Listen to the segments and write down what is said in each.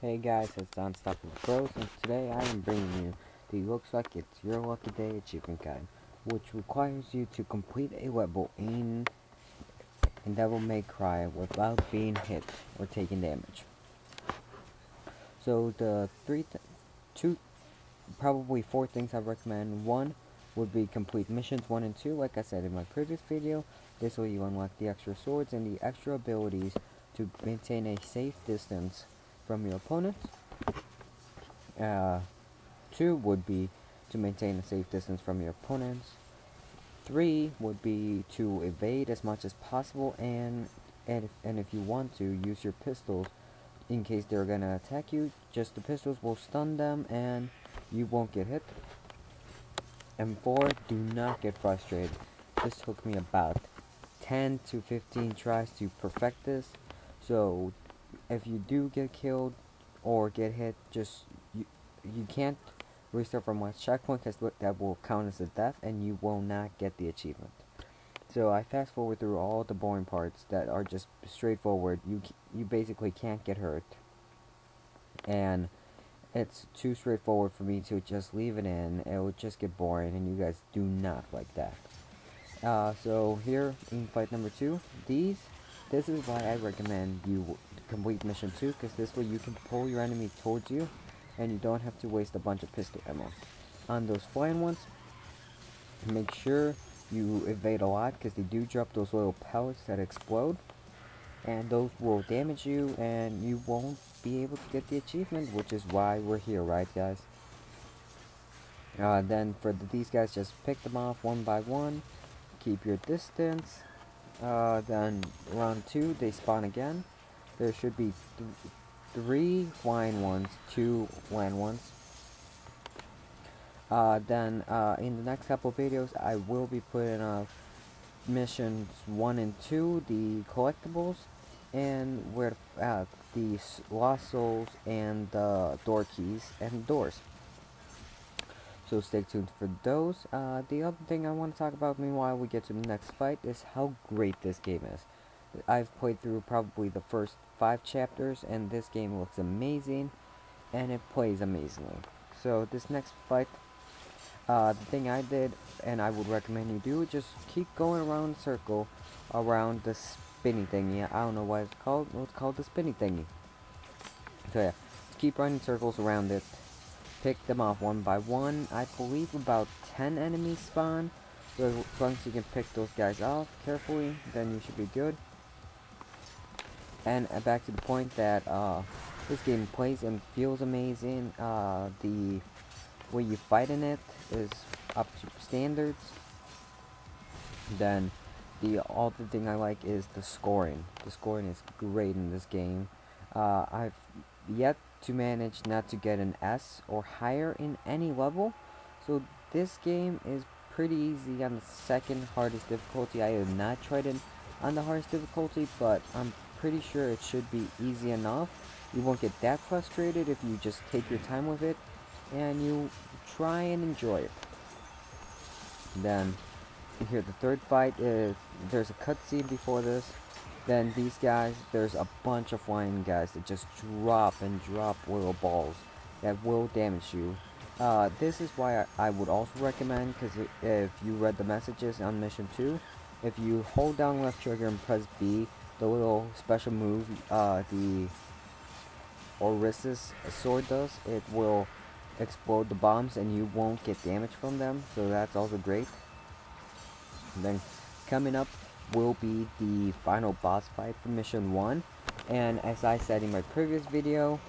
Hey guys, it's Unstoppable Bros, and today I am bringing you the Looks Like It's Your Lucky Day Achievement Guide, which requires you to complete a level in Devil May Cry without being hit or taking damage. So the probably four things I recommend. One would be complete missions 1 and 2, like I said in my previous video. This way you unlock the extra swords and the extra abilities to maintain a safe distance from your opponents. 2 would be to maintain a safe distance from your opponents. 3 would be to evade as much as possible, and if you want to, use your pistols in case they're gonna attack you. Just the pistols will stun them and you won't get hit. And 4, do not get frustrated. This took me about 10 to 15 tries to perfect this. So if you do get killed or get hit, you can't restart from one checkpoint, because that will count as a death and you will not get the achievement. So I fast forward through all the boring parts that are just straightforward. You basically can't get hurt, and it's too straightforward for me to just leave it in. It would just get boring, and you guys do not like that. So here in fight number 2, this is why I recommend you complete mission 2, because this way you can pull your enemy towards you and you don't have to waste a bunch of pistol ammo. On those flying ones, make sure you evade a lot, because they do drop those little pellets that explode, and those will damage you and you won't be able to get the achievement, which is why we're here, right guys? Then for these guys, just pick them off one by one, keep your distance. Then round 2, they spawn again. There should be 3 flying ones, 2 land ones. Then in the next couple of videos, I will be putting up missions 1 and 2, the collectibles, and where the lost souls and the door keys and doors. So stay tuned for those. The other thing I want to talk about meanwhile we get to the next fight is how great this game is. I've played through probably the first 5 chapters, and this game looks amazing and it plays amazingly. So this next fight, the thing I did, and I would recommend you do, just keep going around the circle around the spinny thingy. I don't know what it's called. It's called the spinny thingy. So yeah, just keep running circles around it. Pick them off one by one. I believe about 10 enemies spawn. So as long as you can pick those guys off carefully, then you should be good. And back to the point that this game plays and feels amazing. The way you fight in it is up to standards. Then the other thing I like is the scoring. The scoring is great in this game. I've yet to manage not to get an S or higher in any level. So this game is pretty easy on the second hardest difficulty. I have not tried it on the hardest difficulty, but I'm pretty sure it should be easy enough. You won't get that frustrated if you just take your time with it and you try and enjoy it. Then here the third fight is, there's a cutscene before this. Then these guys, there's a bunch of flying guys that just drop little balls that will damage you. This is why I would also recommend, because if you read the messages on mission 2, if you hold down left trigger and press B, the little special move the Orisis sword does, it will explode the bombs and you won't get damage from them, so that's also great. And then coming up will be the final boss fight for mission 1, and as I said in my previous video,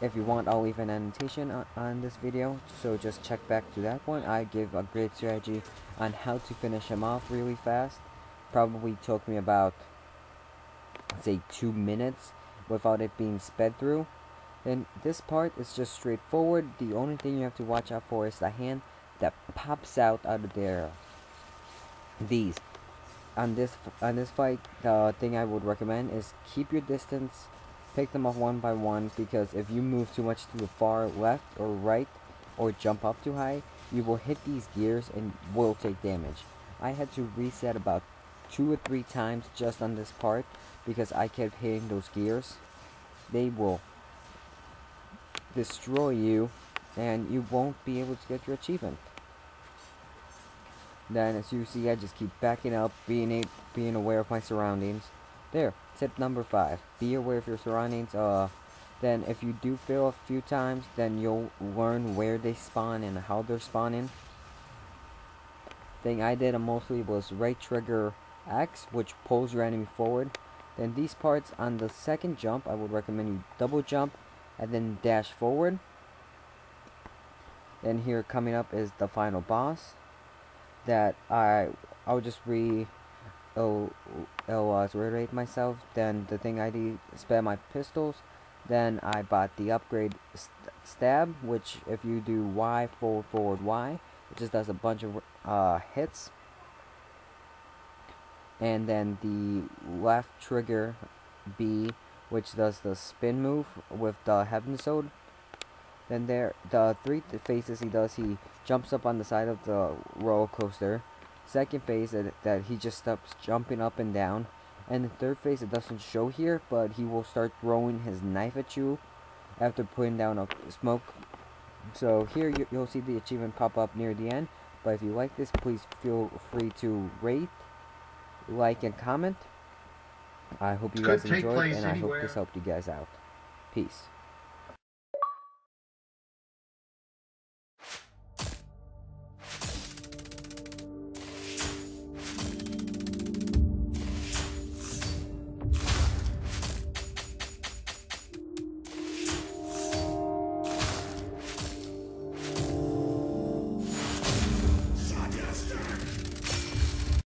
if you want, I'll leave an annotation on this video, so just check back to that one. I give a great strategy on how to finish him off really fast. Probably took me about, say, 2 minutes without it being sped through. And this part is just straightforward. The only thing you have to watch out for is the hand that pops out of there. These on this fight, the thing I would recommend is keep your distance, pick them off one by one, because if you move too much to the far left or right or jump up too high, you will hit these gears and will take damage. I had to reset about 2 or 3 times just on this part because I kept hitting those gears. They will destroy you, and you won't be able to get your achievement. Then, as you see, I just keep backing up, being aware of my surroundings. There, tip number 5. Be aware of your surroundings. Then if you do fail a few times, then you'll learn where they spawn and how they're spawning. Thing I did mostly was right trigger X, which pulls your enemy forward. Then these parts on the second jump, I would recommend you double jump and then dash forward. Then here coming up is the final boss that I'll just reiterate myself. Then the thing I did, spam my pistols. Then I bought the upgrade stab, which if you do Y forward Y, it just does a bunch of hits. And then the left trigger B, which does the spin move with the Heaven Sword. Then there, the 3 phases he does, he jumps up on the side of the roller coaster. Second phase that he just stops jumping up and down. And the third phase, it doesn't show here, but he will start throwing his knife at you after putting down a smoke. So here you'll see the achievement pop up near the end. But if you like this, please feel free to rate, like, and comment. I hope you guys enjoyed, and I hope this helped you guys out. Peace.